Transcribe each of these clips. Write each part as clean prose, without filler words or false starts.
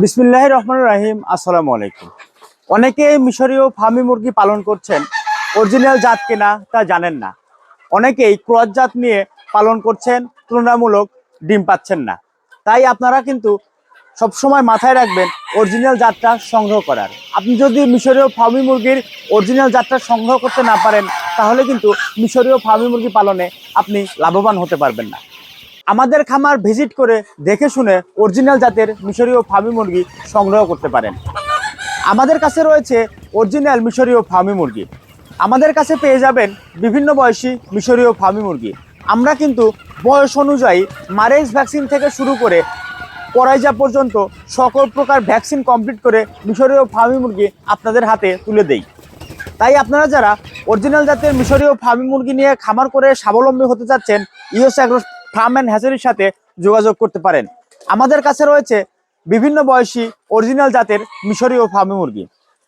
বিসমিল্লাহির রহমানির রহিম। আসসালামু আলাইকুম। অনেকে মিশরীয় ফার্মি মুরগি পালন করছেন, অরিজিনাল জাত কিনা তা জানেন না। অনেকেই ক্রস জাত নিয়ে পালন করছেন, তুলনামূলক ডিম পাচ্ছেন না। তাই আপনারা কিন্তু সবসময় মাথায় রাখবেন অরিজিনাল জাতটা সংগ্রহ করার। আপনি যদি মিশরীয় ফার্মি মুরগির অরিজিনাল জাতটা সংগ্রহ করতে না পারেন, তাহলে কিন্তু মিশরীয় ফার্মি মুরগি পালনে আপনি লাভবান হতে পারবেন না। আমাদের খামার ভিজিট করে দেখে শুনে অরিজিনাল জাতের মিশরীয় ফার্মি মুরগি সংগ্রহ করতে পারেন। আমাদের কাছে রয়েছে অরিজিনাল মিশরীয় ফার্মি মুরগি। আমাদের কাছে পেয়ে যাবেন বিভিন্ন বয়সী মিশরীয় ফার্মি মুরগি। আমরা কিন্তু বয়স অনুযায়ী মারেক্স ভ্যাকসিন থেকে শুরু করে পরাইজা পর্যন্ত সকল প্রকার ভ্যাকসিন কমপ্লিট করে মিশরীয় ফার্মি মুরগি আপনাদের হাতে তুলে দেই। তাই আপনারা যারা অরিজিনাল জাতের মিশরীয় ফার্মি মুরগি নিয়ে খামার করে স্বাবলম্বী হতে চাচ্ছেন, ইউএস অ্যাগ্রো ফার্ম অ্যান্ড হ্যাচারির সাথে যোগাযোগ করতে পারেন। আমাদের কাছে রয়েছে বিভিন্ন বয়সী অরিজিনাল জাতের মিশরীয় ফার্মি মুরগি।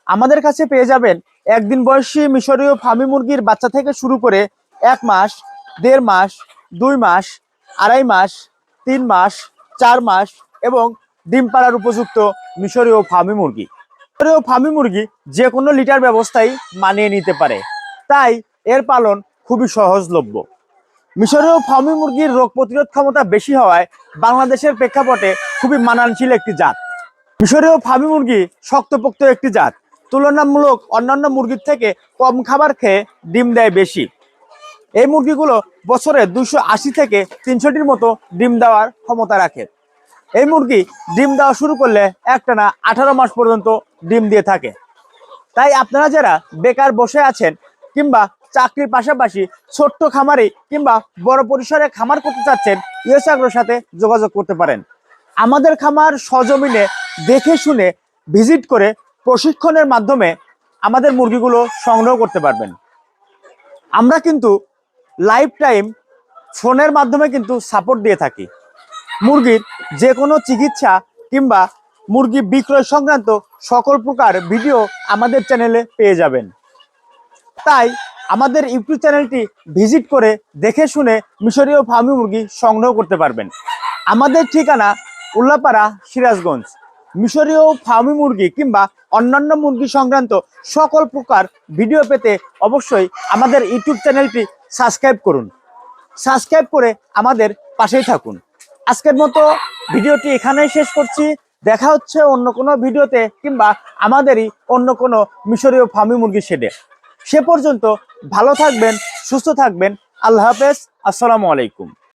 আমাদের কাছে পেয়ে যাবেন একদিন বয়সী মিশরীয় ফার্মি মুরগির বাচ্চা থেকে শুরু করে 1 মাস, 1.5 মাস, 2 মাস, 2.5 মাস, 3 মাস, 4 মাস এবং ডিম পাড়ার উপযুক্ত মিশরীয় ফার্মি মুরগি। মিশরীয় ফার্মি মুরগি যে কোনো লিটার ব্যবস্থায় মানিয়ে নিতে পারে, তাই এর পালন খুবই সহজলভ্য। মিশরীয় ফার্মি মুরগির রোগ প্রতিরোধ ক্ষমতা বেশি হওয়ায় বাংলাদেশের প্রেক্ষাপটে খুবই মানানশীল একটি জাত। মিশরীয় ফার্মি মুরগি শক্তপোক্ত একটি জাত, তুলনামূলক অন্যান্য মুরগির থেকে কম খাবার খেয়ে ডিম দেয় বেশি। এই মুরগিগুলো বছরে 280 থেকে 300টির মতো ডিম দেওয়ার ক্ষমতা রাখে। এই মুরগি ডিম দেওয়া শুরু করলে একটানা 18 মাস পর্যন্ত ডিম দিয়ে থাকে। তাই আপনারা যারা বেকার বসে আছেন কিংবা চাকরির পাশাপাশি ছোট্ট খামারে কিংবা বড় পরিসরে খামার করতে চাচ্ছেন, ইউএস অ্যাগ্রোর সাথে যোগাযোগ করতে পারেন। আমাদের খামার সজমিনে দেখে শুনে ভিজিট করে প্রশিক্ষণের মাধ্যমে আমাদের মুরগিগুলো সংগ্রহ করতে পারবেন। আমরা কিন্তু লাইফ টাইম ফোনের মাধ্যমে কিন্তু সাপোর্ট দিয়ে থাকি। মুরগির যে কোনো চিকিৎসা কিংবা মুরগি বিক্রয় সংক্রান্ত সকল প্রকার ভিডিও আমাদের চ্যানেলে পেয়ে যাবেন। তাই আমাদের ইউটিউব চ্যানেলটি ভিজিট করে দেখে শুনে মিশরীয় ফার্মি মুরগি সংগ্রহ করতে পারবেন। আমাদের ঠিকানা উল্লাপাড়া, সিরাজগঞ্জ। মিশরীয় ফার্মি মুরগি কিংবা অন্যান্য মুরগি সংক্রান্ত সকল প্রকার ভিডিও পেতে অবশ্যই আমাদের ইউটিউব চ্যানেলটি সাবস্ক্রাইব করুন। সাবস্ক্রাইব করে আমাদের পাশেই থাকুন। আজকের মতো ভিডিওটি এখানেই শেষ করছি। দেখা হচ্ছে অন্য কোনো ভিডিওতে কিংবা আমাদেরই অন্য কোনো মিশরীয় ফার্মি মুরগি শেডে। সে পর্যন্ত ভালো থাকবেন, সুস্থ থাকবেন। আল্লাহ হাফেজ। আসসালামু আলাইকুম।